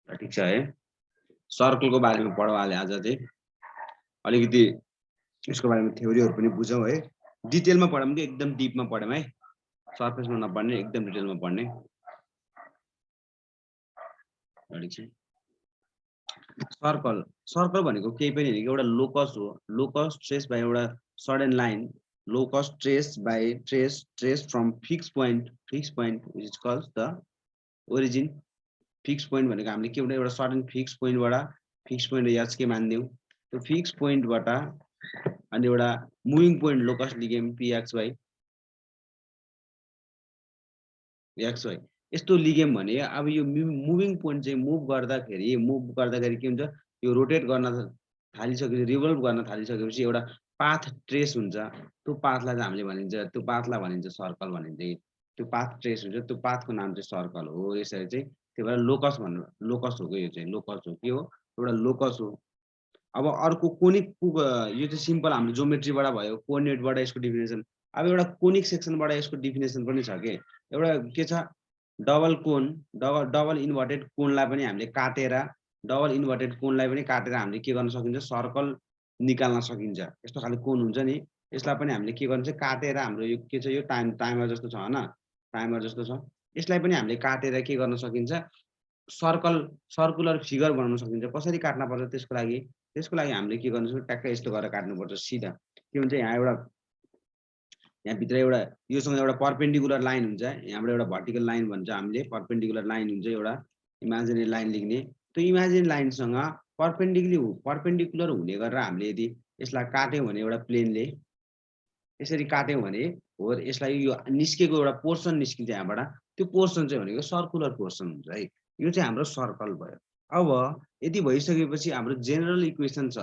ठिक छ है। सर्कलको बारेमा पढौँ आज चाहिँ अलिकति यसको बारेमा थ्योरीहरु पनि बुझौँ है। डिटेलमा पढौँ कि एकदम डिपमा पढौँ है। सरफेसमा नपढ्ने एकदम डिटेलमा पढ्ने। ठिक छ। सर्कल भनेको केही पनि हैन, एउटा लोकस हो। लोकस ट्रेस बाइ एउटा sudden line, locus trace from fix point which is called the origin. Fix point भनेको हामीले के एउटा सडन फिक्स पोइन्ट एच के मान्दियौ। त्यो फिक्स पोइन्टबाट अनि एउटा मुभिङ पोइन्ट लोकस लिगेम pxy xy यस्तो लिगेम भने अब यो मुभिङ पोइन्ट चाहिँ मुभ गर्दाखेरि के हुन्छ, यो रोटेट गर्न थालिसकेपछि रिभल्भ गर्न थालिसकेपछि एउटा पाथ ट्रेस हुन्छ। त्यो पाथलाई चाहिँ हामीले भनिन्छ, त्यो पाथलाई भनिन्छ सर्कल भनिन्छ। त्यो पाथ ट्रेस हुन्छ, त्यो पाथको नाम चाहिँ सर्कल हो। यसरी चाहिँ त्यही भएर लोकस हो यो चाहिँ लोकस हो। के हो? एउटा लोकस हो। अब अर्को कोनिक यो चाहिँ सिम्पल हाम्रो ज्योमेट्रीबाट भयो, कोअर्डिनेटबाट यसको डिफिनेसन। अब एउटा कोनिक सेक्सनबाट यसको डिफिनेसन पनि छ के एउटा के छ, डबल इन्भर्टेड कोनलाई पनि हामीले काटेर हामीले के गर्न सकिन्छ, सर्कल निकाल्न सकिन्छ। यस्तो खाले कोन हुन्छ नि, यसलाई पनि हामीले के गर्नु चाहिँ काटेर हाम्रो यो के छ, यो टाइमर जस्तो छ हैन, टाइमर जस्तो छ। यसलाई पनि हामीले काटेर के गर्न सकिन्छ, सर्कुलर फिगर बनाउन सकिन्छ। कसरी काट्न पर्छ त्यसको लागि हामीले के गर्नु पर्छ, ट्याक्कै यस्तो गरेर काट्नुपर्छ सिधा। के हुन्छ, यहाँ भित्र एउटा योसँग एउटा पर्पेन्डिकुलर लाइन हुन्छ, यहाँबाट एउटा भर्टिकल लाइन भन्छ हामीले, पर्पेन्डिकुलर लाइन हुन्छ एउटा इमेजिनरी लाइन लेख्ने। त्यो इमेजिनरी लाइनसँग पर्पेन्डिकुलर हुने गरेर हामीले यदि यसलाई काट्यौँ भने एउटा प्लेनले यसरी काट्यौँ भने हो, यसलाई यो निस्केको एउटा पोर्सन निस्किन्छ यहाँबाट, त्यो पोर्सन चाहिँ भनेको सर्कुलर पोर्सन हुन्छ है। यो चाहिँ हाम्रो सर्कल भयो। अब यदि भइसकेपछि हाम्रो जेनरल इक्वेसन छ,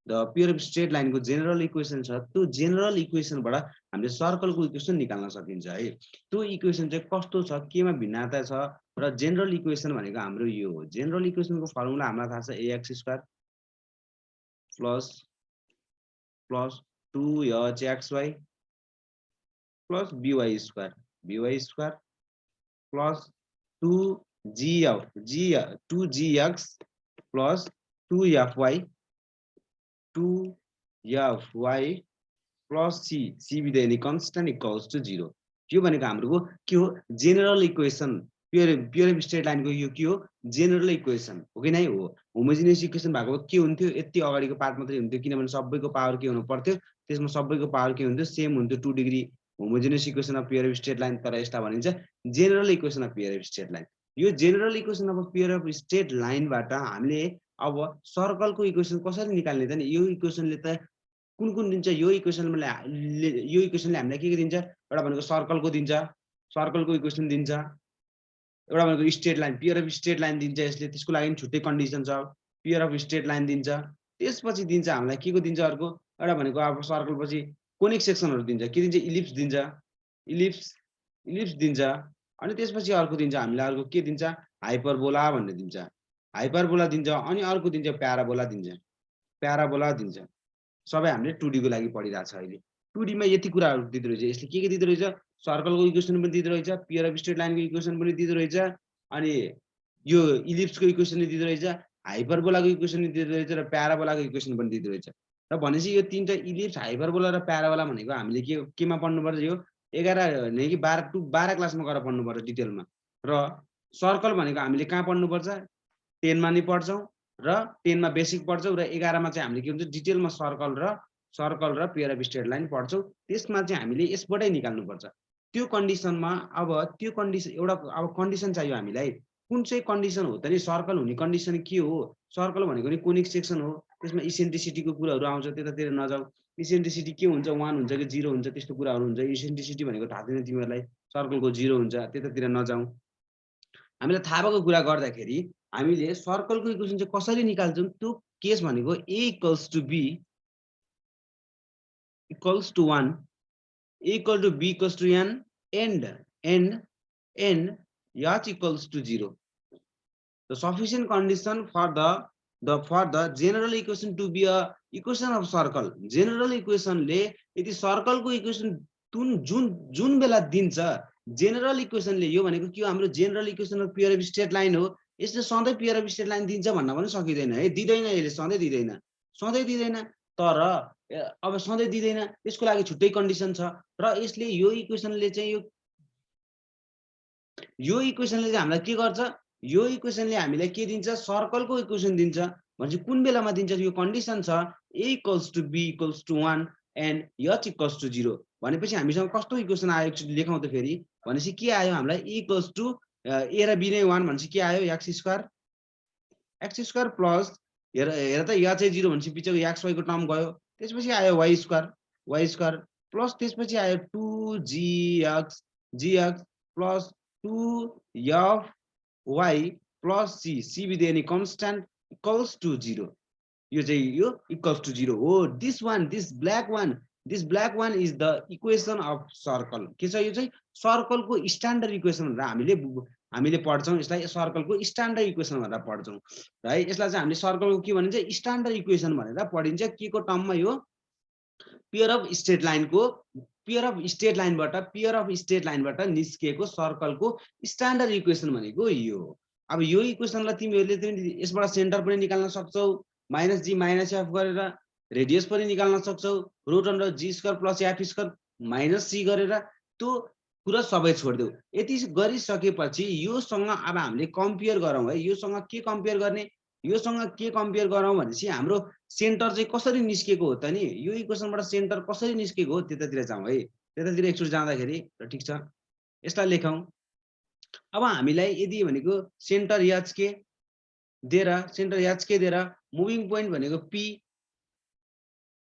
द पियर अफ स्ट्रेट लाइनको जेनरल इक्वेसन छ। त्यो जेनरल इक्वेसनबाट हामीले सर्कलको इक्वेसन निकाल्न सकिन्छ है। त्यो इक्वेसन चाहिँ कस्तो छ, केमा भिन्नता छ र जेनरल इक्वेसन भनेको हाम्रो यो हो। जेनरल इक्वेसनको फर्मुला हामीलाई थाहा छ, ax² plus 2hxy plus by² plus 2gx plus 2fy plus c with any constant equals to 0। यो भनेको हाम्रो के हो, जेनरल इक्वेसन। प्योर स्ट्रेट लाइनको यो के हो, जेनरल इक्वेसन हो कि नै हो। होमोजिनियस इक्वेसन भएको के हुन्थ्यो, यति अगाडिको पार्ट मात्रै हुन्थ्यो, किनभने सबैको पावर के हुनु पर्थ्यो, त्यसमा सबैको पावर के हुन्थ्यो, सेम हुन्थ्यो 2 degree. Homogeneous equation of pair of straight line, तर यसलाई भनिन्छ general equation of pair of straight line. यो general equation of pair of straight लाइनबाट हामीले अब सर्कलको इक्वेसन कसरी निकाल्ने त नि, यो इक्वेसनले त कुन दिन्छ, यो इक्वेसनले हामीलाई के दिन्छ, एउटा भनेको सर्कलको दिन्छ, सर्कलको इक्वेसन दिन्छ। एउटा भनेको straight line, peer of straight line दिन्छ यसले, त्यसको लागि छुट्टै कन्डिसन छ, पियर अफ स्ट्रेट लाइन दिन्छ। त्यसपछि दिन्छ हामीलाई के को दिन्छ, अर्को एउटा भनेको अब सर्कल पछि कोनिक सेक्सनहरु दिन्छ। के दिन्छ, इलिप्स दिन्छ, इलिप्स दिन्छ। अनि त्यसपछि अर्को दिन्छ हामीलाई, अर्को के दिन्छ, हाइपरबोला भन्ने दिन्छ, हाइपरबोला दिन्छ। अनि अर्को दिन्छ प्याराबोला दिन्छ। सबै हामीले 2D को लागि पढिरहेको छ अहिले। 2D मा यति कुराहरु दिँदो रहेछ यसले, के दिँदो रहेछ, सर्कलको इक्वेसन पनि दिँदो रहेछ, पियर अफ स्ट्रेट लाइनको इक्वेसन पनि दिँदो रहेछ, अनि यो इलिप्सको इक्वेसन पनि दिँदो रहेछ, हाइपरबोलाको इक्वेसन पनि दिँदो रहेछ, र प्याराबोलाको इक्वेसन पनि दिँदो रहेछ। र भनेपछि यो तीनटा इलिप्स, हाइपरबोला र प्याराबोला भनेको हामीले केमा पढ्नुपर्छ, यो 11 नै कि 12 क्लासमा गएर पढ्नुपर्छ डिटेलमा। र सर्कल भनेको हामीले कहाँ पढ्नुपर्छ, 10 मा नै पढ्छौं, र 10 मा बेसिक पढ्छौं, र 11 मा चाहिँ हामीले के हुन्छ, डिटेलमा सर्कल र पियर अफ स्ट्रेट लाइन पढ्छौं। त्यसमा चाहिँ हामीले यसबाटै निकाल्नु पर्छ। त्यो कन्डिसनमा अब त्यो कन्डिसन एउटा अब कन्डिसन चाहियो हामीलाई, कुन चाहिँ कन्डिसन हो त नि, सर्कल हुने कन्डिसन के हो। सर्कल भनेको नि कोनिक सेक्सन हो, त्यसमा इसेन्ट्रिसिटीको कुराहरु आउँछ, त्यतातिर नजाऊ। इसेन्ट्रिसिटी के हुन्छ, 1 हुन्छ कि 0 हुन्छ, त्यस्तो कुराहरु हुन्छ। इसेन्ट्रिसिटी भनेको थाहा छैन तिमीहरुलाई, सर्कलको 0 हुन्छ, त्यतातिर नजाऊ। हामीलाई थाहा भएको कुरा गर्दाखेरि हामीले सर्कलको इक्वेसन चाहिँ कसरी निकाल्छौं, त्यो केस भनेको a equals to b equals to 1, a equal to b equals to n, and h equals to 0. The sufficient condition for the general equation to be a equation of circle. General equation ले यदि circle को equation जुन बेला दिन्छ, general equation ले, यो भनेको के हो, हाम्रो general equation of pair of straight line हो। यसले सधैँ पियर अफ स्ट्रेट लाइन दिन्छ भन्न पनि सकिँदैन है, दिँदैन, यसले सधैँ दिँदैन। तर अब सधैँ दिँदैन, यसको लागि छुट्टै कन्डिसन छ र यसले यो इक्वेसनले चाहिँ यो इक्वेसनले चाहिँ हामीलाई के गर्छ, यो इक्वेसनले हामीलाई के दिन्छ, सर्कलको इक्वेसन दिन्छ। भनेपछि कुन बेलामा दिन्छ, यो कन्डिसन छ a equals to b equals to 1 and h equals to 0 भनेपछि हामीसँग कस्तो इक्वेसन आयो एकचोटि लेखौँ त फेरि। भनेपछि के आयो हामीलाई, a इक्वल्स टु a र b नै 1 भनेपछि के आयो, x स्क्वायर प्लस हेर त यहाँ चाहिँ 0 भनेपछि पिछेको x y को टर्म गयो, त्यसपछि आयो y स्क्वायर प्लस त्यसपछि आयो 2gx plus 2f y plus c with any constant equals to 0। यो चाहिँ यो इक्वल्स टु 0 हो। This black one is the equation of circle. के छ, यो चाहिँ सर्कलको स्ट्यान्डर्ड इक्वेसन भनेर हामीले पढ्छौँ। यसलाई सर्कलको स्ट्यान्डर्ड इक्वेसन भनेर पढ्छौँ है। यसलाई चाहिँ हामीले सर्कलको के भनिन्छ, स्ट्यान्डर्ड इक्वेसन भनेर पढिन्छ। के को टर्ममा, यो पियर अफ स्ट्रेट लाइनबाट निस्किएको सर्कलको स्ट्यान्डर्ड इक्वेसन भनेको यो हो। अब यो इक्वेसनलाई तिमीहरूले यसबाट सेन्टर पनि निकाल्न सक्छौ, -g -f गरेर रेडियस पनि निकाल्न सक्छौ, root under g square plus f square -c गरेर। त्यो कुरा सबै छोडिदेऊ। यति गरिसकेपछि योसँग अब हामीले कम्पेयर गरौँ है। योसँग के कम्पेयर गर्ने, भनेपछि हाम्रो सेन्टर चाहिँ कसरी निस्केको हो त नि, यो इक्वेसनबाट सेन्टर कसरी निस्केको हो त्यतातिर जाउँ है। त्यतातिर एकचोटि जाँदाखेरि ठिक छ, यसलाई लेखौँ। अब हामीलाई यदि भनेको सेन्टर h के दिएर मुभिङ पोइन्ट भनेको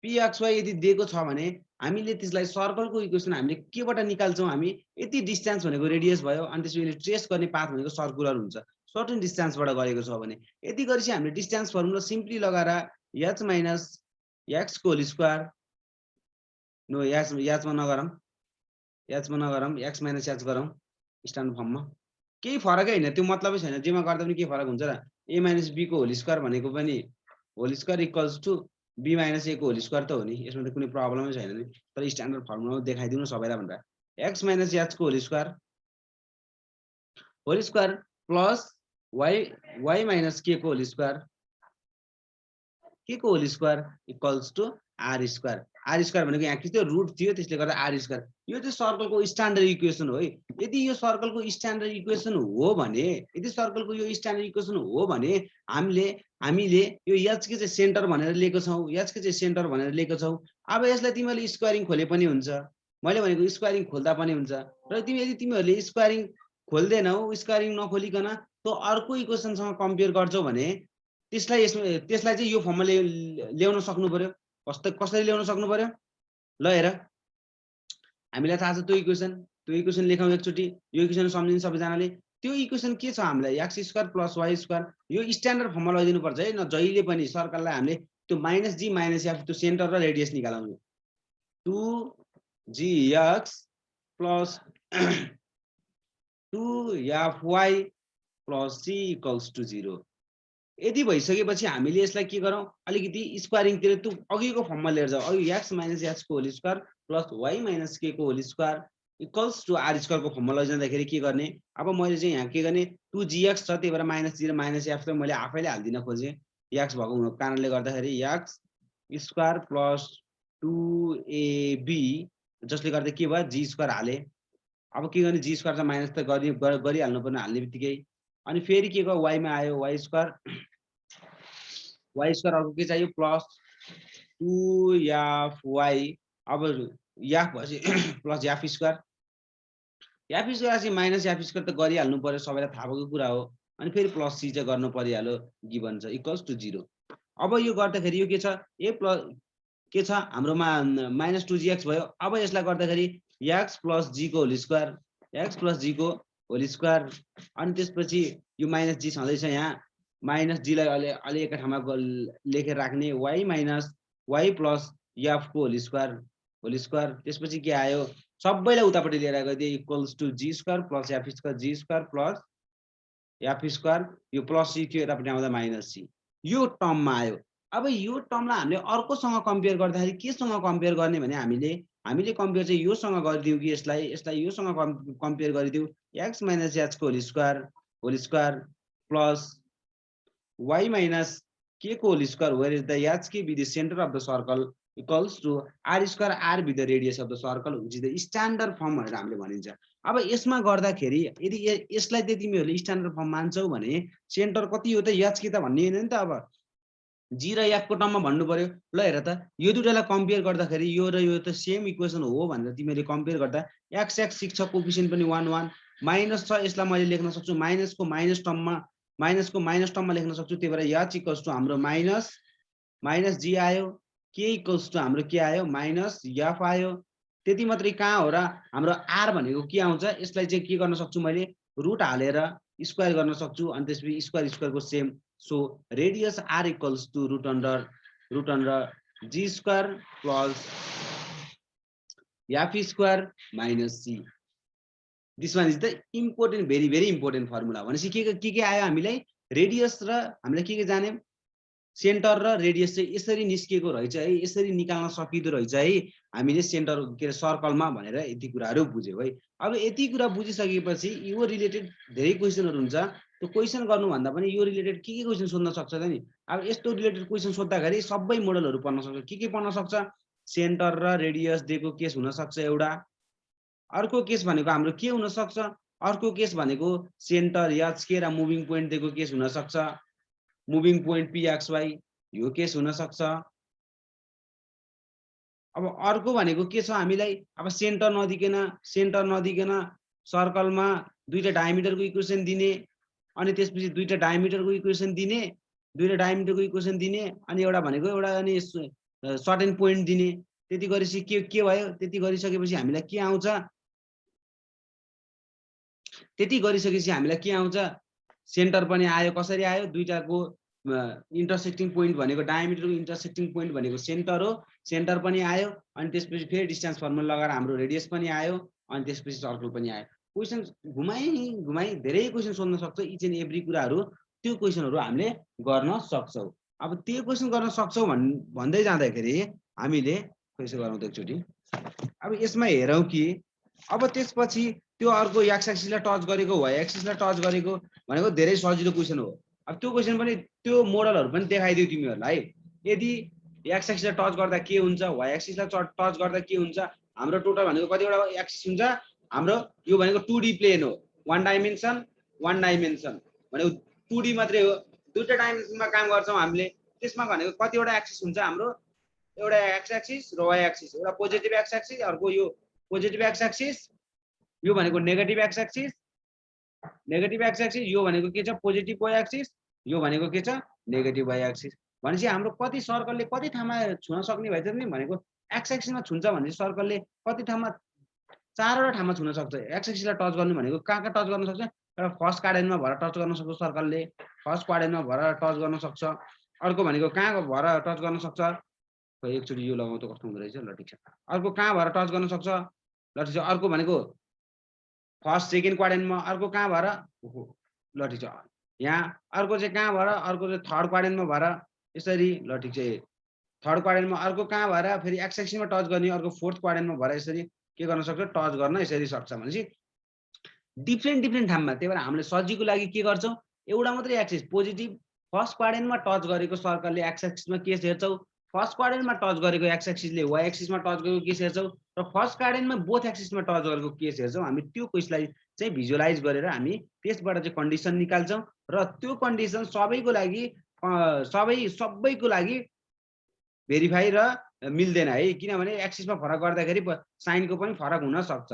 pxy यदि दिएको छ भने हामीले त्यसलाई सर्कलको इक्वेसन हामीले केबाट निकाल्छौँ, हामी यति डिस्टेन्स भनेको रेडियस भयो, अनि त्यसपछि ट्रेस गर्ने पाथ भनेको सर्कुलर हुन्छ। सर्टेन डिस्टेन्सबाट गरेको छ भने यति गरेपछि हामीले डिस्टेन्स फर्मुला सिम्पली लगाएर h माइनस x को होल स्क्वायर, नो h मा नगरौँ x माइनस h गरौँ स्ट्यान्डर्ड फर्ममा। केही फरकै होइन, त्यो मतलबै छैन, जेमा गर्दा पनि के फरक हुन्छ र। a माइनस b को होल स्क्वायर भनेको पनि whole square equals to b minus a को होल स्क्वायर त हो नि, यसमा त कुनै प्रब्लमै छैन नि। तर स्ट्यान्डर्ड फर्मुलामा देखाइदिनु सबैलाई भनेर x माइनस h को whole square plus y minus k को whole square equals to r square भनेको यहाँ के थियो, रुट थियो, त्यसले गर्दा r स्क्वायर। यो चाहिँ सर्कलको स्ट्यान्डर्ड इक्वेसन हो है। यदि यो सर्कलको स्ट्यान्डर्ड इक्वेसन हो भने हामीले यो h के चाहिँ सेन्टर भनेर लिएको छौँ। अब यसलाई तिमीहरूले स्क्वायरिङ खोले पनि हुन्छ, मैले भनेको स्क्वायरिङ खोल्दा पनि हुन्छ। र तिमीहरूले स्क्वायरिङ खोल्दैनौ, स्क्वायरिङ नखोलिकन त्यो अर्को इक्वेसनसँग कम्पेयर गर्छौ भने त्यसलाई चाहिँ यो फर्ममा ल्याउन सक्नु पर्यो। कसरी ल्याउन सक्नु पर्यो, ल हेर, हामीलाई थाहा छ त्यो इक्वेसन लेखौँ एकचोटि। यो इक्वेसन सम्झिनु सबैजनाले। त्यो इक्वेसन के छ, हामीलाई x square plus y square, यो स्ट्यान्डर्ड फर्ममा लगाइदिनु पर्छ है। न जहिले पनि सर्कललाई हामीले त्यो -g -f त्यो सेन्टर र रेडियस निकाल्नु। 2gx plus 2fy plus c equals to 0। यदि भइसकेपछि हामीले यसलाई के गरौँ, अलिकति स्क्वायरिङतिर त्यो अघिको फर्ममा लिएर जाऊ। अघि x माइनस h को whole square plus y minus k को whole square equals to r square को फर्ममा लैजाँदाखेरि के गर्ने, अब मैले चाहिँ यहाँ के गर्ने, 2gx छ, त्यही भएर -g र -f त मैले आफैले हाल्दिन खोजेँ। x भएको हुनुको कारणले गर्दाखेरि x स्क्वायर प्लस 2ab, जसले गर्दा के भयो, g स्क्वायर हाले। अब के गर्ने, g स्क्वायर त माइनस त गरिहाल्नु पर्ने, हाल्ने बित्तिकै। अनि फेरि के भयो, y मा आयो y स्क्वायर अर्को के चाहियो, प्लस 2fy। अब f भएपछि प्लस f स्क्वायर चाहिँ माइनस f स्क्वायर त गरिहाल्नु पर्यो, सबैलाई थाहा भएको कुरा हो। अनि फेरि प्लस c चाहिँ गर्नु परिहाल्यो, गिभन छ इक्वल्स टु 0। अब यो गर्दाखेरि यो के छ, a प्लस के छ हाम्रोमा -2gx भयो। अब यसलाई गर्दाखेरि x प्लस g को होल स्क्वायर, अनि त्यसपछि यो -g छँदैछ, यहाँ -g लाई अलि एकै ठाउँमा लेखेर राख्ने, y minus y plus f को होल स्क्वायर। त्यसपछि के आयो, सबैलाई उतापट्टि लिएर गइदिए equals to g square plus f square, g square plus f square, यो प्लस c थियो, यतापट्टि आउँदा -c, यो टर्ममा आयो। अब यो टर्मलाई हामीले अर्कोसँग कम्पेयर गर्दाखेरि केसँग कम्पेयर गर्ने भने हामीले कम्पेयर चाहिँ योसँग गरिदिउँ कि यसलाई योसँग कम्पेयर गरिदिउँ, x माइनस h को whole square plus y minus k को whole square where is the h k be the centre of the circle equals to r square r be the radius of the circle which is the standard form भनेर हामीले भनिन्छ। अब यसमा गर्दाखेरि यदि यसलाई चाहिँ तिमीहरूले स्ट्यान्डर्ड फर्म मान्छौ भने सेन्टर कति हो त h k त भन्ने हैन नि त। अब g र f को टर्ममा भन्नु पर्यो। ल हेर त यो दुईटालाई कम्पेयर गर्दाखेरि यो र यो त सेम इक्वेसन हो भनेर तिमीले कम्पेयर गर्दा x x 6 छ कोफिसिएन्ट पनि 1 1 माइनस छ यसलाई मैले लेख्न सक्छु माइनसको माइनस टर्ममा लेख्न सक्छु। त्यही भएर h इक्वल्स टु हाम्रो माइनस g आयो, k इक्वल्स टु हाम्रो के आयो माइनस f आयो। त्यति मात्रै कहाँ हो र हाम्रो r भनेको के आउँछ यसलाई चाहिँ के गर्न सक्छु मैले रुट हालेर स्क्वायर गर्न सक्छु अनि त्यसपछि स्क्वायर स्क्वायरको same. So radius r equals to root under g square plus f square minus c। This one is the important very very important formula. भनेपछि के आयो हामीलाई रेडियस र हामीले के जाने सेन्टर र रेडियस चाहिँ यसरी निस्केको रहेछ है, यसरी निकाल्न सकिदो रहेछ है हामीले सेन्टर के सर्कलमा भनेर यति कुराहरू बुझ्यौ है। अब यति कुरा बुझिसकेपछि यो रिलेटेड धेरै क्वेशनहरु हुन्छ। त्यो क्वेशन गर्नु भन्दा पनि यो रिलेटेड के क्वेशन सोध्न सक्छ त नि। अब यस्तो रिलेटेड क्वेशन सोध्दाखेरि सबै मोडलहरु पढ्न सक्छ। के पढ्न सक्छ सेन्टर र रेडियस दिएको केस हुन सक्छ एउटा। अर्को केस भनेको हाम्रो के हुन सक्छ अर्को केस भनेको सेन्टर h k र मुभिङ पोइन्ट दिएको केस हुन सक्छ। मुभिङ पोइन्ट pxy यो केस हुन सक्छ। अब अर्को भनेको के छ हामीलाई अब सेन्टर नदिकन सर्कलमा दुईटा डायमिटरको इक्वेसन दिने अनि त्यसपछि दुईटा डायमिटरको इक्वेसन दिने अनि एउटा भनेको एउटा अनि सर्टेन पोइन्ट दिने। त्यति गरेपछि के भयो त्यति गरिसकेपछि हामीलाई के आउँछ सेन्टर पनि आयो। कसरी आयो दुईटाको इंटरसेक्टिङ पोइन्ट भनेको डायमिटरको इंटरसेक्टिङ पोइन्ट भनेको सेन्टर हो। सेन्टर पनि आयो अनि त्यसपछि फेरि डिस्टेन्स फर्मुला लगाएर हाम्रो रेडियस पनि आयो अनि त्यसपछि सर्कल पनि आयो। क्वेशन घुमाई धेरै क्वेशन सोध्न सक्छ। इच एन्ड एभ्री कुराहरु त्यो क्वेशनहरु हामीले गर्न सक्छौ। अब त्यो क्वेशन गर्न सक्छौ भन्दै जाँदाखेरि हामीले कसो गरौँ त एकचोटी। अब यसमा हेरौँ कि अब त्यसपछि त्यो अर्को x एक्सिसलाई टच गरेको y एक्सिसलाई टच गरेको भनेको धेरै सजिलो क्वेशन हो। अब त्यो क्वेशन पनि त्यो मोडलहरु पनि देखाइदिउ तिमीहरुलाई। यदि x एक्सिसलाई टच गर्दा के हुन्छ y एक्सिसलाई टच गर्दा के हुन्छ हाम्रो टोटल भनेको कतिवटा एक्सिस हुन्छ हाम्रो यो भनेको 2D प्लेन हो। वन डाइमेन्सन भनेको 2D मात्रै हो। दुईटा डाइमेन्सनमा काम गर्छौं हामीले। त्यसमा भनेको कतिवटा एक्सिस हुन्छ हाम्रो एउटा x एक्सिस र y एक्सिस। एउटा पोजिटिभ x एक्सिस अर्को यो पोजिटिभ x एक्सिस यो भनेको नेगेटिभ x एक्सिस यो भनेको के छ पोजिटिभ y एक्सिस यो भनेको के छ नेगेटिभ y एक्सिस। भनेपछि हाम्रो कति सर्कलले कति ठाउँमा छुन सक्ने भइछ नि भनेको x एक्सिसमा छुन्छ भने सर्कलले कति ठाउँमा चारवटा ठाउँमा छुन सक्छ। x एक्सिसलाई टच गर्नु भनेको कहाँ टच गर्न सक्छ एउटा फर्स्ट क्वाड्रेन्टमा भएर टच गर्न सक्छ सर्कलले। फर्स्ट क्वाड्रेन्टमा भएर टच गर्न सक्छ। अर्को भनेको कहाँ भएर टच गर्न सक्छ एकचोटी यो लगाउँ त कस्तो हुँदो रहेछ। ल ठिक छ। अर्को कहाँ भएर टच गर्न सक्छ ल ठिक छ। अर्को भनेको फर्स्ट सेकेन्ड क्वाड्रेन्टमा अर्को कहाँ भएर ल ठिक छ यहाँ अर्को चाहिँ कहाँ भएर अर्को चाहिँ थर्ड क्वाड्रेन्टमा भएर यसरी ल ठिक छ। थर्ड क्वाड्रेन्टमा अर्को कहाँ भएर फेरि एक्स एक्सिसमा टच गर्ने अर्को फोर्थ क्वाड्रेन्टमा भएर यसरी के गर्न सक्छ टच गर्न यसरी सक्छ। भनेपछि डिफ्रेन्ट ठाउँमा। त्यही भएर हामीले सजिलोको लागि के गर्छौं एउटा मात्रै एक्सिस पोजिटिभ फर्स्ट क्वाड्रेन्टमा टच गरेको सर्कलले एक्स एक्सिसमा केस हेर्छौ। फर्स्ट क्वाड्रेन्टमा टच गरेको एक्स एक्सिसले y एक्सिसमा टच गरेको केस हेर्छौ र फर्स्ट क्वाड्रेन्टमा बोथ एक्सिसमा टच गरेको केस हेर्छौ। हामी त्यो केसलाई चाहिँ भिजुअलाइज गरेर हामी त्यसबाट चाहिँ कन्डिसन निकाल्छौं र त्यो कन्डिसन सबैको लागि भेरिफाई र मिल्दैन है। किनभने एक्सिसमा फरक गर्दाखेरि साइनको पनि फरक हुन सक्छ।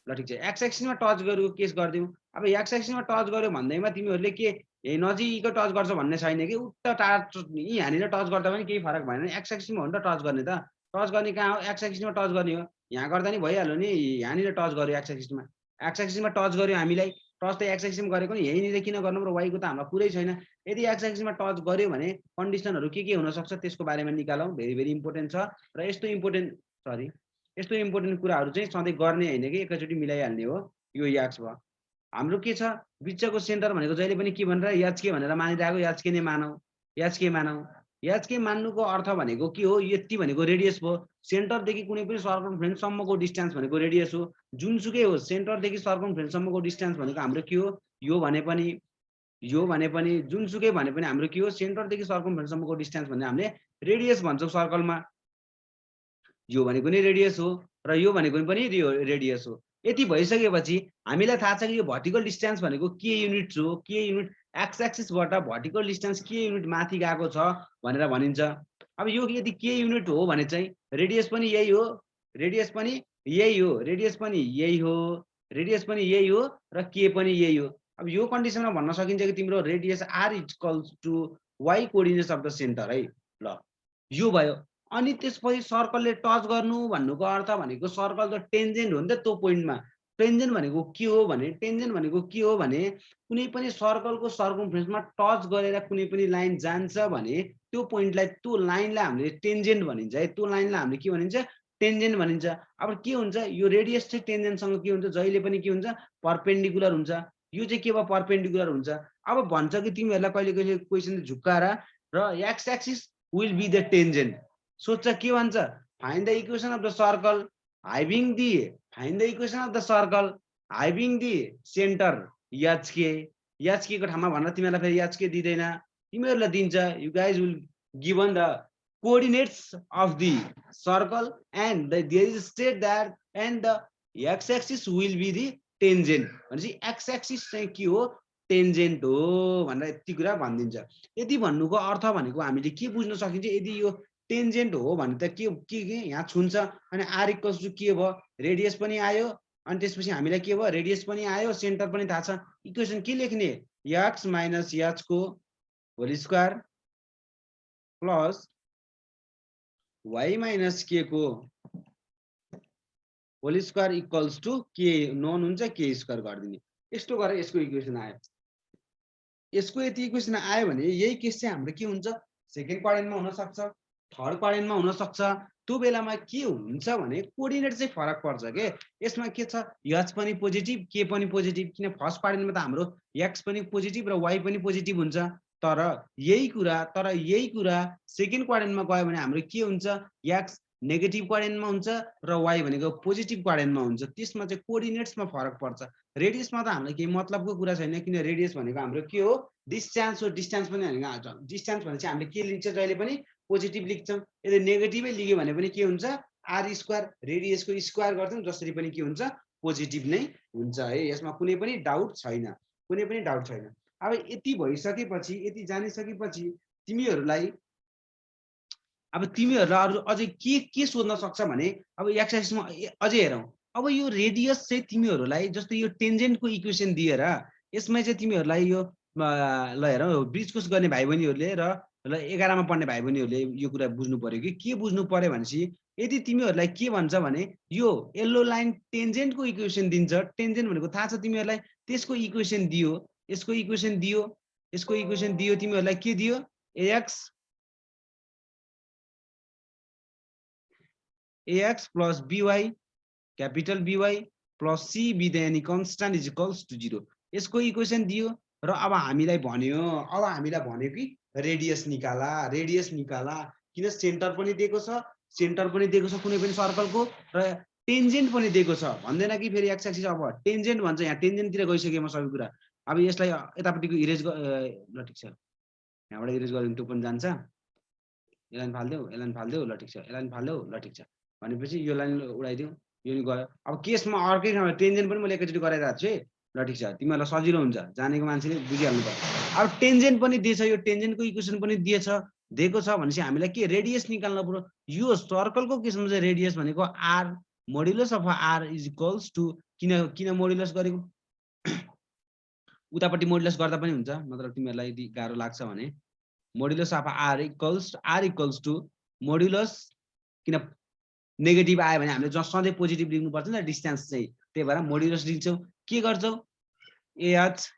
ल ठिक छ। एक्स एक्सिसमा टच गरेको केस गर्दियौ। अब एक्स एक्सिसमा टच गर्यो भन्दैमा तिमीहरुले के यही नजिकै टच गर्छ भन्ने छैन कि उता टाढा यहाँनिर टच गर्दा पनि केही फरक भएन। एक्स एक्सिसमा हो नि त टच गर्ने त। टच गर्ने कहाँ हो एक्स एक्सिसमा टच गर्ने हो। यहाँ गर्दा नि भइहाल्यो नि यहाँनिर टच गर्यो एक्स एक्सिसमा टच गर्यो हामीलाई। टच त एक्स एक्सिसमा गरेको नि यहीँनिर किन गर्नु र y को त हाम्रो कुरै छैन। यदि एक्स एक्सिसमा टच गर्यो भने कन्डिसनहरु के हुन सक्छ त्यसको बारेमा निकालौं। भेरी भेरी इम्पोर्टेन्ट छ र यस्तो इम्पोर्टेन्ट कुराहरु चाहिँ सधैँ गर्ने हैन कि एकैचोटी मिलाइहाल्ने हो। यो याद भयो। हाम्रो के छ वृत्तको सेन्टर भनेको जहिले पनि के भनेर h k भनेर मानिरहेको h k नै मानौ। h k मान्नुको अर्थ भनेको के हो यति भनेको रेडियस भयो। सेन्टरदेखि कुनै पनि सर्कमफ्रेन्ससम्मको डिस्टेन्स भनेको रेडियस हो। जुनसुकै हो सेन्टरदेखि सर्कमफ्रेन्ससम्मको डिस्टेन्स भनेको हाम्रो के हो यो भने पनि यो भने पनि जुनसुकै भने पनि हाम्रो के हो सेन्टरदेखि सर्कमफरेन्ससम्मको डिस्टेन्स भन्ने हामीले रेडियस भन्छौँ सर्कलमा। यो भनेको नि रेडियस हो र यो भनेको पनि रेडियस हो। यति भइसकेपछि हामीलाई थाहा छ कि यो भर्टिकल डिस्टेन्स भनेको के युनिट हो, के युनिट एक्स एक्सिसबाट भर्टिकल डिस्टेन्स के युनिट माथि गएको छ भनेर भनिन्छ। अब यो यदि के युनिट हो भने चाहिँ रेडियस पनि यही हो, रेडियस पनि यही हो, रेडियस पनि यही हो, रेडियस पनि यही हो र के पनि यही हो। अब यो कन्डिसनमा भन्न सकिन्छ कि तिम्रो radius R equals to Y coordinates of the centre है। ल यो भयो। अनि त्यसपछि सर्कलले टच गर्नु भन्नुको अर्थ भनेको सर्कल त टेन्जेन्ट हो नि त त्यो पोइन्टमा। टेन्जेन्ट भनेको के हो भने टेन्जेन्ट भनेको के हो भने कुनै पनि सर्कलको सर्कमफरेन्समा टच गरेर कुनै पनि लाइन जान्छ भने त्यो पोइन्टलाई त्यो लाइनलाई हामीले टेन्जेन्ट भनिन्छ है। त्यो लाइनलाई हामीले के भनिन्छ टेन्जेन्ट भनिन्छ। अब के हुन्छ यो रेडियस चाहिँ टेन्जेन्टसँग के हुन्छ जहिले पनि के हुन्छ परपेन्डिकुलर हुन्छ। यो चाहिँ के भयो परपेन्डिकुलर हुन्छ। अब भन्छ कि तिमीहरूलाई कहिले कहिले क्वेसन झुक्काएर र x axis will be the tangent. सोच्छ के भन्छ find the equation of the circle having the find the equation of the circle having the centre HK. HK को ठाउँमा भनेर तिमीहरूलाई फेरि एचके दिँदैन, तिमीहरूलाई दिन्छ you guys will given the coordinates of the circle and there is state that and the x axis will be the tangent. भनेपछि x axis चाहिँ के हो टेन्जेन्ट हो भनेर यति कुरा भनिदिन्छ। यदि भन्नुको अर्थ भनेको हामीले के बुझ्न सकिन्छ यदि यो टेन्जेन्ट हो भने त के यहाँ छुन्छ अनि आर इक्वल्स टु के भयो रेडियस पनि आयो अनि त्यसपछि हामीलाई के भयो रेडियस पनि आयो सेन्टर पनि थाहा छ। इक्वेसन के लेख्ने एक्स माइनस एच को whole square plus Y minus K को होल स्क्वायर इक्वल्स टु के नोन हुन्छ के स्क्वायर गरिदिने। यस्तो गरेर यसको इक्वेसन आयो। यसको यति इक्वेसन आयो भने यही केस चाहिँ हाम्रो के हुन्छ सेकेन्ड क्वाड्रेन्टमा हुन सक्छ, थर्ड क्वाड्रेन्टमा हुन सक्छ। त्यो बेलामा के हुन्छ भने कोअर्डिनेट चाहिँ फरक पर्छ के। यसमा के छ एच पनि पोजिटिभ के पनि पोजिटिभ, किन फर्स्ट क्वाड्रेन्टमा त हाम्रो एक्स पनि पोजिटिभ र वाई पनि पोजिटिभ हुन्छ। तर यही कुरा सेकेन्ड क्वाड्रेन्टमा गयो भने हाम्रो के हुन्छ एक्स नेगेटिभ क्वाड्रेन्टमा हुन्छ र वाई भनेको पोजिटिभ क्वाड्रेन्टमा हुन्छ। त्यसमा चाहिँ कोअर्डिनेट्समा फरक पर्छ। रेडियसमा त हामीलाई केही मतलबको कुरा छैन किन रेडियस भनेको हाम्रो के हो डिस्टेन्स हो। डिस्टेन्स पनि हामीलाई डिस्टेन्स भने चाहिँ हामीले के लिन्छ जहिले पनि पोजिटिभ लेख्छौँ। यदि नेगेटिभै लिग्यो भने पनि के हुन्छ आर स्क्वायर रेडियसको स्क्वायर गर्छौँ जसरी पनि के हुन्छ पोजिटिभ नै हुन्छ है। यसमा कुनै पनि डाउट छैन, कुनै पनि डाउट छैन। अब यति भइसकेपछि यति जानिसकेपछि तिमीहरूलाई अरू अझै के सोध्न सक्छ भने अब एक्स एक्सिसमा अझै हेरौँ। अब यो रेडियस चाहिँ तिमीहरूलाई जस्तै यो टेन्जेन्टको इक्वेसन दिएर यसमा चाहिँ तिमीहरूलाई यो ल हेरौँ ब्रिज कोर्स गर्ने भाइ बहिनीहरूले र 11मा पढ्ने भाइ बहिनीहरूले यो कुरा बुझ्नु पर्यो कि के बुझ्नु पर्यो भनेपछि यदि तिमीहरूलाई के भन्छ भने यो येल्लो लाइन टेन्जेन्टको इक्वेसन दिन्छ। टेन्जेन्ट भनेको थाहा छ तिमीहरूलाई, त्यसको इक्वेसन दियो, यसको इक्वेसन दियो, यसको इक्वेसन दियो, तिमीहरूलाई के दियो ax plus by capital by plus c be the any constant is equals to 0 यसको इक्वेसन दियो र अब हामीलाई भन्यो कि रेडियस निकाला किन सेन्टर पनि दिएको छ कुनै पनि सर्कलको र टेन्जेन्ट पनि दिएको छ भन्दैन कि फेरि एक्स एक्सिस अब टेन्जेन्ट भन्छ। यहाँ टेन्जेन्टतिर गइसके म सबै कुरा। अब यसलाई यतापट्टिको इरेज ल ठिक छ यहाँबाट इरेज गरिदिनु त्यो पनि जान्छ। एलाइन फाल्देऊ ल ठिक छ एलाइन फाल्देऊ ल ठिक छ भनेपछि यो लाइन उडाइदिउँ यो नि गयो। अब केसमा अर्कै टेन्जेन्ट पनि मैले एकैचोटि गराइरहेको छु है ल ठिक छ तिमीहरूलाई सजिलो हुन्छ जानेको मान्छेले बुझिहाल्नु पर्छ। अब टेन्जेन्ट पनि दिएछ यो टेन्जेन्टको इक्वेसन पनि दिएको छ भनेपछि हामीलाई के रेडियस निकाल्नु पर्यो। यो सर्कलको केसमा चाहिँ रेडियस भनेको R modulus of R is equals to किन मोडुलस गरेको उतापट्टि मोडुलस गर्दा पनि हुन्छ मतलब तिमीहरूलाई यदि गाह्रो लाग्छ भने modulus of R equals to modulus किन नेगेटिभ आयो भने हामीले सधैँ पोजिटिभ लेख्नु पर्छ नि डिस्टेन्स चाहिँ त्यही भएर मोडुलस लिन्छौँ। के गर्छौ एच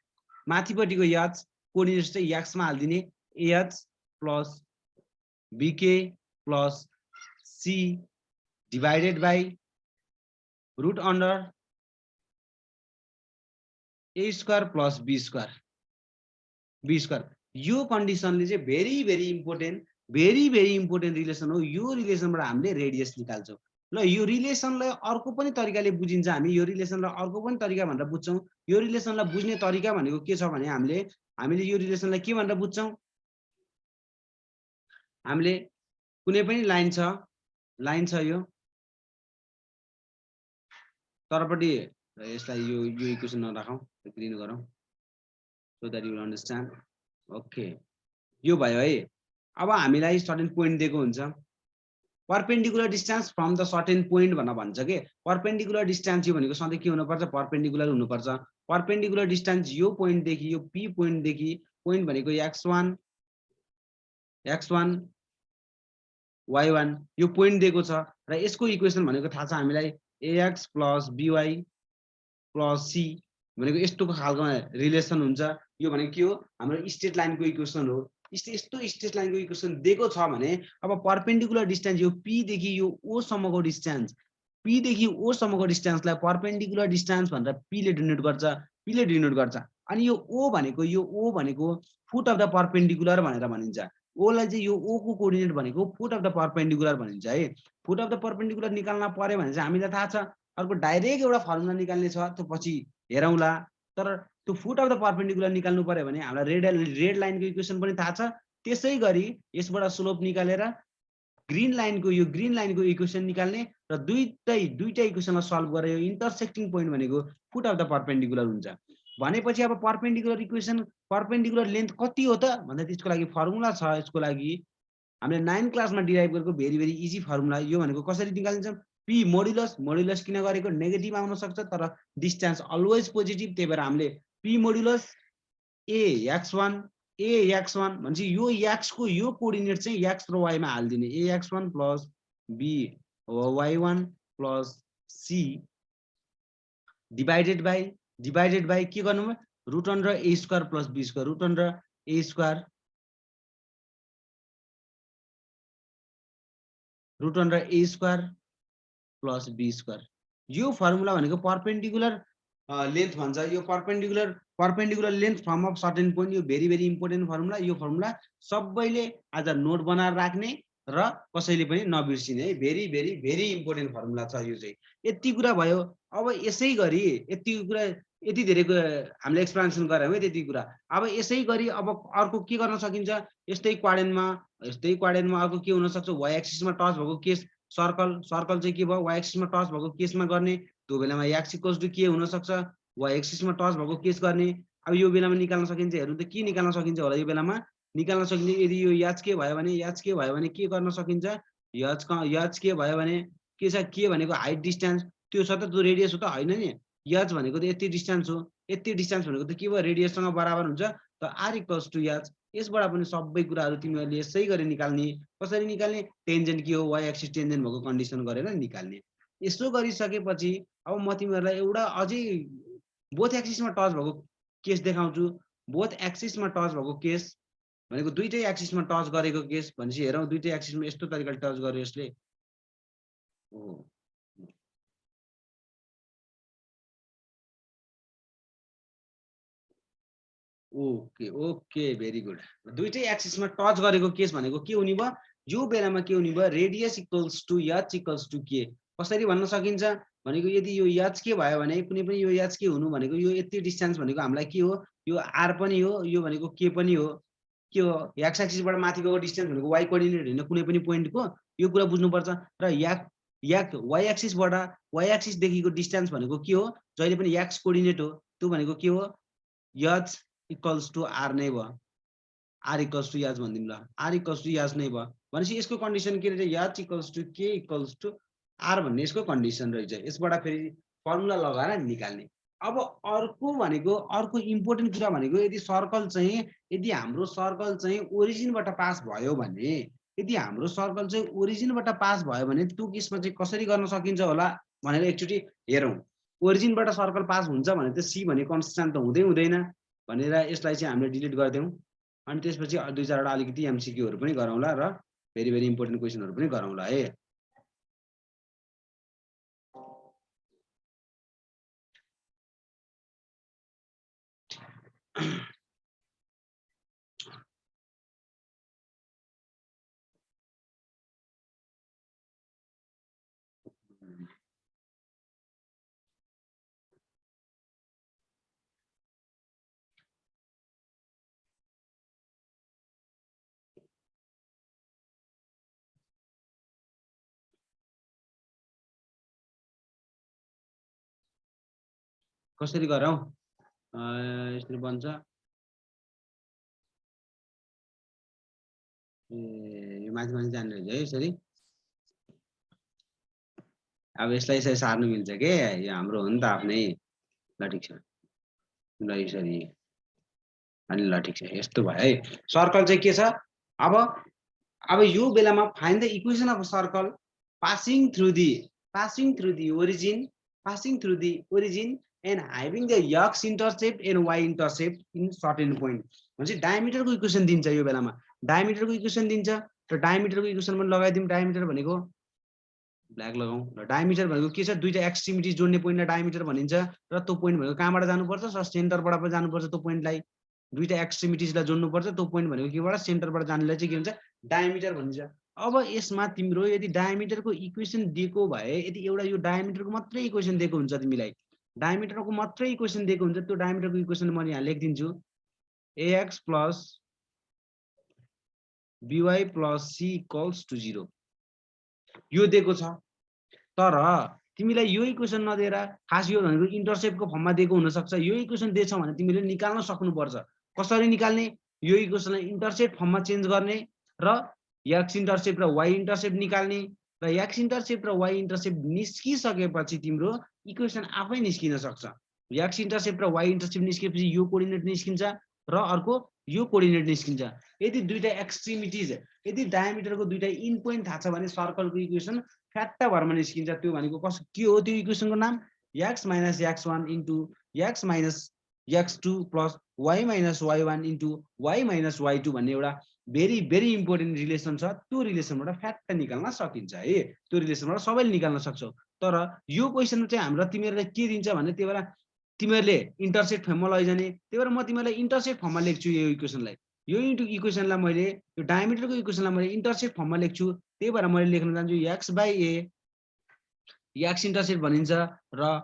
माथिपट्टिको एच कोअर्डिनेट्स चाहिँ एक्समा हालिदिने H plus BK plus C divided by root under A square plus B square. यो कन्डिसनले चाहिँ भेरी भेरी इम्पोर्टेन्ट रिलेसन हो। यो रिलेसनबाट हामीले रेडियस निकाल्छौँ। ल यो रिलेसनलाई अर्को पनि तरिकाले बुझिन्छ, हामी यो रिलेसनलाई अर्को पनि तरिका भनेर बुझ्छौँ। यो रिलेसनलाई बुझ्ने तरिका भनेको के छ भने हामीले यो रिलेसनलाई के भनेर बुझ्छौँ? हामीले कुनै पनि लाइन छ यो तर्पट्टि यसलाई यो इक्वेसन नराखौँ, ग्रीन गरौँ so that you will understand. Okay, यो भयो है। अब हामीलाई सर्टेन पोइन्ट दिएको हुन्छ, perpendicular distance from the certain point भनेर भन्छ के। परपेन्डिकुलर डिस्टेन्स यो भनेको सधैँ के हुनुपर्छ? परपेन्डिकुलर हुनुपर्छ। परपेन्डिकुलर डिस्टेन्स यो पोइन्टदेखि यो पी पोइन्टदेखि, पोइन्ट भनेको x1 y1 यो पोइन्ट दिएको छ र यसको इक्वेसन भनेको थाहा छ हामीलाई ax plus by plus c भनेको यस्तो खालको रिलेसन हुन्छ। यो भनेको के हो? हाम्रो स्ट्रेट लाइनको इक्वेसन हो। यस्तो स्ट्रेट लाइनको इक्वेसन दिएको छ भने अब परपेन्डिकुलर डिस्टेन्स यो p देखि यो o सम्मको डिस्टेन्स, p देखि o सम्मको डिस्टेन्सलाई परपेन्डिकुलर डिस्टेन्स भनेर p ले डिनोट गर्छ। अनि यो o भनेको फुट अफ द परपेन्डिकुलर भनेर भनिन्छ। o लाई चाहिँ यो o को कोअर्डिनेट भनेको फुट अफ द परपेन्डिकुलर भनिन्छ है। फुट अफ द परपेन्डिकुलर निकाल्न पर्यो भने चाहिँ हामीलाई थाहा छ, अर्को डाइरेक्ट एउटा फर्मुला निकाल्ने छ, त्यो पछि हेरौँला। तर त्यो फुट अफ द परपेन्डिकुलर निकाल्नु पर्यो भने हामीलाई रेड लाइनको इक्वेसन पनि थाहा छ। त्यसै गरी यसबाट स्लोप निकालेर ग्रीन लाइनको इक्वेसन निकाल्ने र दुईटै इक्वेसनलाई सल्भ गरेर इन्टरसेक्टिङ पोइन्ट भनेको फुट अफ द परपेन्डिकुलर हुन्छ। भनेपछि अब परपेन्डिकुलर लेन्थ कति हो त भन्दा त्यसको लागि फर्मुला छ। यसको लागि हामीले 9 क्लासमा डिराइभ गरेको भेरी इजी फर्मुला। यो भनेको कसरी निकालिन्छ? p मोडुलस किन गरेको? नेगेटिभ आउन सक्छ तर डिस्टेन्स अलवेज पोजिटिभ, त्यही भएर हामीले p मोडुलस ax1 भनेपछि यो x को यो कोअर्डिनेट चाहिँ x र y मा हाल्दिने, ax1 plus by1 plus c divided by के गर्नु? Root under a square plus b square, root under a square plus b square. यो फर्मुला भनेको परपेन्डिकुलर लेन्थ भन्छ। यो perpendicular length from of certain point, यो very important formula. यो formula सबैले आज नोट बनाएर राख्ने र कसैले पनि नबिर्सिने है। भेरी इम्पोर्टेन्ट फर्मुला छ यो चाहिँ। यति कुरा भयो। अब यसै गरी यति धेरै हामीले एक्सप्लेनेसन गऱ्यौँ है त्यति कुरा। अब यसै गरी अब अर्को के गर्न सकिन्छ? यस्तै क्वाड्रेन्टमा अर्को के हुन सक्छ? वाइ एक्सिसमा टच भएको केस, सर्कल चाहिँ के भयो? वाइ एक्सिसमा टच भएको केसमा गर्ने। त्यो बेलामा x इक्वल्स टु के हुन सक्छ? वाइ एक्सिसमा टच भएको केस गर्ने। अब यो बेलामा निकाल्न सकिन्छ, हेर्नु त के निकाल्न सकिन्छ होला? यो बेलामा निकाल्न सकिन्छ यदि यो h के भयो भने के गर्न सकिन्छ? h के भयो भने के छ? के भनेको हाइट डिस्टेन्स, त्यो छ त, त्यो रेडियस हो त होइन नि। h भनेको त यति डिस्टेन्स हो, यति डिस्टेन्स भनेको त के भयो? रेडियससँग बराबर हुन्छ। त r इक्वल्स टु h। यसबाट पनि सबै कुराहरू तिमीहरूले यसै गरी निकाल्ने। कसरी निकाल्ने? टेन्जेन्ट के हो? वाइ एक्सिस टेन्जेन्ट भएको कन्डिसन गरेर निकाल्ने। यसो गरिसकेपछि अब म तिमीहरूलाई एउटा अझै बोथ एक्सिसमा टच भएको केस देखाउँछु। बोथ एक्सिसमा टच भएको केस भनेको दुईटै एक्सिसमा टच गरेको केस भनेपछि हेरौँ दुईटै एक्सिसमा यस्तो तरिकाले टच गर्यो यसले। Okay very good. दुईटै एक्सिसमा टच गरेको केस भनेको के हुने भयो? यो बेलामा के हुने भयो? Radius equals to h equals to K. कसरी भन्न सकिन्छ भनेको यदि यो h के भयो भने कुनै पनि यो h के हुनु भनेको यो यति डिस्टेन्स भनेको हामीलाई के हो? यो r पनि हो, यो भनेको के पनि हो। के हो? एक्स एक्सिसबाट माथि गएको डिस्टेन्स भनेको y कोअर्डिनेट होइन कुनै पनि पोइन्टको। यो कुरा बुझ्नुपर्छ। र वाइ एक्सिसदेखिको डिस्टेन्स भनेको के हो? जहिले पनि x कोअर्डिनेट हो। त्यो भनेको के हो? h इक्वल्स टु r नै भयो। r इक्वल्स टु h भनिदिउँ ल, r इक्वल्स टु h नै भयो। भनेपछि यसको कन्डिसन के रहेछ? h equals to k equals to r भन्ने यसको कन्डिसन रहेछ। यसबाट फेरि फर्मुला लगाएर निकाल्ने। अब अर्को इम्पोर्टेन्ट कुरा भनेको यदि हाम्रो सर्कल चाहिँ ओरिजिनबाट पास भयो भने, त्यो केसमा चाहिँ कसरी गर्न सकिन्छ होला भनेर एकचोटि हेरौँ। ओरिजिनबाट सर्कल पास हुन्छ भने त सी भन्ने कन्स्ट्यान्ट त हुँदैन भनेर यसलाई चाहिँ हामीले डिलिट गरिदिउँ। अनि त्यसपछि दुई चारवटा अलिकति एमसिक्यूहरू पनि गरौँला र भेरी इम्पोर्टेन्ट क्वेसनहरू पनि गरौँला है। कसरी गरौँ यसरी बन्छ यो माथि जाने रहेछ है यसरी अब यसलाई यसरी सार्नु मिल्छ के यो हाम्रो हो नि त आफ्नै ल ठिक छ ल यसरी अनि ल ठिक छ यस्तो भयो है सर्कल चाहिँ के छ अब यो बेलामा find the equation of circle passing through the origin and having the x intercept and y intercept in certain point भनेपछि डायमिटरको इक्वेसन दिन्छ यो बेलामा डायमिटरको इक्वेसन दिन्छ र डायमिटरको इक्वेसन पनि लगाइदिउँ डायमिटर भनेको ब्ल्याक लगाउँ र डायमिटर भनेको के छ दुईटा एक्सट्रिमिटी जोड्ने पोइन्टलाई डायमिटर भनिन्छ र त्यो पोइन्ट भनेको कहाँबाट जानुपर्छ सेन्टरबाट पनि जानुपर्छ त्यो पोइन्टलाई दुईटा एक्सट्रिमिटिजलाई जोड्नुपर्छ त्यो पोइन्ट भनेको केबाट सेन्टरबाट जानेलाई चाहिँ के हुन्छ डायमिटर भनिन्छ अब यसमा तिम्रो यदि डायमिटरको इक्वेसन दिएको भए यदि एउटा यो डायमिटरको मात्रै इक्वेसन दिएको हुन्छ तिमीलाई डायमिटरको मात्रै इक्वेसन दिएको हुन्छ त्यो डायमिटरको इक्वेसन म यहाँ लेखिदिन्छु ax plus by plus c equals to 0 यो दिएको छ तर तिमीलाई यो इक्वेसन नदिएर खास यो भनेको इन्टरसेप्टको फर्ममा दिएको हुन सक्छ यो इक्वेसन दिएछ भने तिमीले निकाल्न सक्नुपर्छ कसरी निकाल्ने यो इक्वेसनलाई इन्टरसेप्ट फर्ममा चेन्ज गर्ने र x इन्टरसेप्ट र y इन्टरसेप्ट निकाल्ने र x इन्टरसेप्ट र y इन्टरसेप्ट निस्किसकेपछि तिम्रो इक्वेसन आफै निस्किन सक्छ x इन्टरसेप्ट र y इन्टरसेप्ट निस्केपछि यो कोअर्डिनेट निस्किन्छ र अर्को यो कोअर्डिनेट निस्किन्छ यदि दुईटा एक्सट्रिमिटिज यदि डायमिटरको दुईटा इन पोइन्ट थाहा छ भने सर्कलको इक्वेसन फ्याट्टा भरमा निस्किन्छ त्यो भनेको के हो त्यो इक्वेसनको नाम x minus x1 into x minus x2 plus y minus y1 into y minus y2 भन्ने एउटा भेरी भेरी इम्पोर्टेन्ट रिलेसन छ त्यो रिलेसनबाट फ्याट्टा निकाल्न सकिन्छ है त्यो रिलेसनबाट सबैले निकाल्न सक्छौ तर यो क्वेसन चाहिँ हाम्रो तिमीहरूलाई के दिन्छ भने त्यही भएर तिमीहरूले इन्टरसेप्ट फर्ममा लैजाने त्यही भएर म तिमीलाई इन्टरसेप्ट फर्ममा लेख्छु यो इक्वेसनलाई यो इक्वेसनलाई मैले यो डायमिटरको इक्वेसनलाई मैले इन्टरसेप्ट फर्ममा लेख्छु त्यही भएर मैले लेख्न जान्छु x by a x intercept भनिन्छ र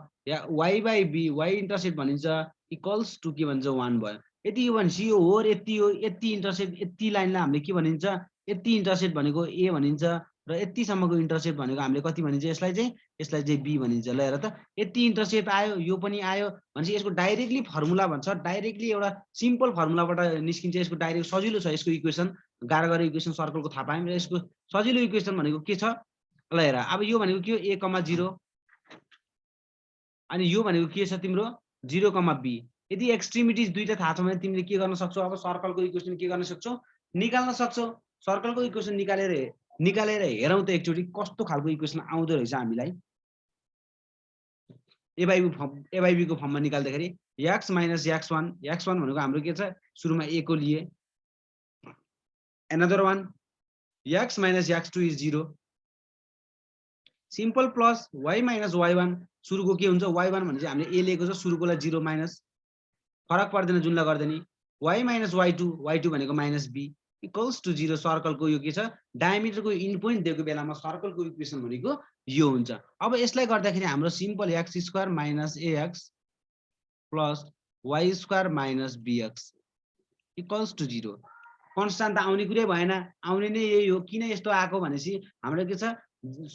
y by b y intercept भनिन्छ इक्वल्स टु के भन्छ 1 भयो यति यो भनेपछि यो हो यति इन्टरसेप्ट यति लाइनलाई हामीले के भनिन्छ यति इन्टरसेप्ट भनेको a भनिन्छ र यतिसम्मको इन्टरसेप्ट भनेको हामीले कति भनिन्छ यसलाई चाहिँ b भनिन्छ ल हेर त यति इन्टरसेप्ट आयो यो पनि आयो भनेपछि यसको डाइरेक्टली फर्मुला भन्छ डाइरेक्टली एउटा सिम्पल फर्मुलाबाट निस्किन्छ यसको डाइरेक्ट सजिलो छ यसको इक्वेसन गाह्रो गाह्रो इक्वेसन सर्कलको थाहा पायौँ र यसको सजिलो इक्वेसन भनेको के छ ल हेर अब यो भनेको के हो a, 0 अनि यो भनेको के छ तिम्रो 0, b यदि एक्सट्रिमिटिज दुईटा थाहा छ भने तिमीले के गर्न सक्छौ अब सर्कलको इक्वेसन के गर्न सक्छौ निकाल्न सक्छौ सर्कलको इक्वेसन निकालेर हेरौँ त एकचोटी कस्तो खालको इक्वेसन आउँदो रहेछ हामीलाई a by b को फर्ममा निकाल्दाखेरि x minus x1 भनेको हाम्रो के छ सुरुमा a को लिए another one x minus x2 is 0 simple plus y minus y1 सुरुको के हुन्छ y1 भने चाहिँ हामीले a लिएको छ सुरुकोलाई 0 माइनस फरक पर्दैन जुनलाई गर्दैन y minus y2 भनेको माइनस b इक्वल्स टु 0 सर्कलको यो के छ डायमिटरको इन पोइन्ट दिएको बेलामा सर्कलको इक्वेसन भनेको यो हुन्छ अब यसलाई गर्दाखेरि हाम्रो simple x² minus ax plus y² minus bx equals to 0 constant त आउने कुरै भएन आउने नै यही हो किन यस्तो आएको भनेपछि हाम्रो के छ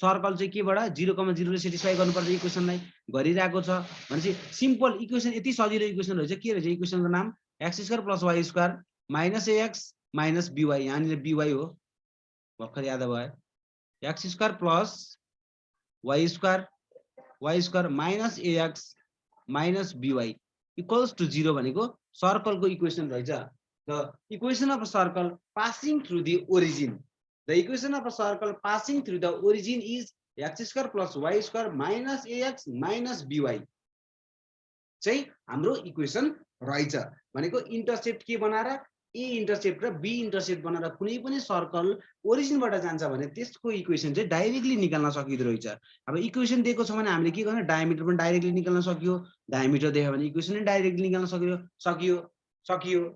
सर्कल चाहिँ केबाट 0,0 ले सेटिस्फाई गर्नुपर्छ इक्वेसनलाई गरिरहेको छ भनेपछि सिम्पल इक्वेसन यति सजिलो इक्वेसन रहेछ के रहेछ इक्वेसनको नाम x² plus y² minus ax minus by यहाँनिर by हो भर्खर याद भयो x² plus y² minus ax minus by equals to 0 भनेको सर्कलको इक्वेसन रहेछ the equation of a circle passing through the origin the equation of a circle passing through the origin is x² plus y² minus ax minus by चाहिँ हाम्रो equation रहेछ भनेको intercept के बनाएर a intercept र b intercept बनाएर कुनै पनि सर्कल ओरिजिनबाट जान्छ भने त्यसको इक्वेसन चाहिँ डाइरेक्टली निकाल्न सकिदो रहेछ अब इक्वेसन दिएको छ भने हामीले के गर्ने डायमिटर पनि डाइरेक्टली निकाल्न सकियो डायमिटर दियो भने इक्वेसन पनि डाइरेक्टली निकाल्न सकियो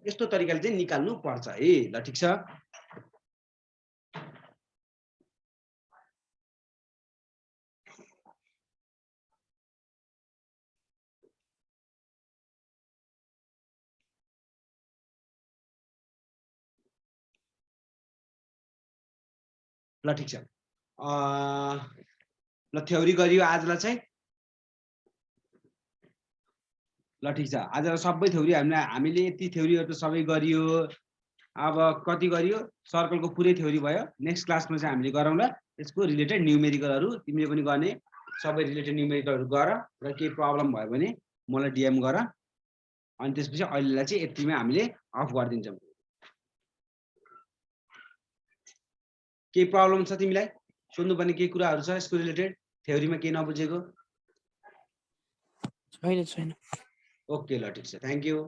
यस्तो तरिकाले चाहिँ निकाल्नु पर्छ है ल ठीक छ ल ठीक छ ल थ्योरी गरियो आजलाई चाहिँ ल ठिक छ आज सबै थ्योरी हामीले यति थ्योरीहरु त सबै गरियो अब कति गरियो सर्कलको पुरै थ्योरी भयो नेक्स्ट क्लासमा चाहिँ हामीले गरौँला यसको रिलेटेड न्यूमेरिकलहरु तिमीले पनि गर्ने सबै रिलेटेड न्यूमेरिकलहरु गर र केही प्रब्लम भयो भने मलाई डीएम गर अनि त्यसपछि अहिलेलाई चाहिँ यतिमै हामीले अफ गरिदिन्छौँ केही प्रब्लम छ तिमीलाई सोध्नुपर्ने केही कुराहरु छ यसको रिलेटेड थ्योरीमा केही नबुझेको छैन ओके ल ठिक छ थ्यांक यू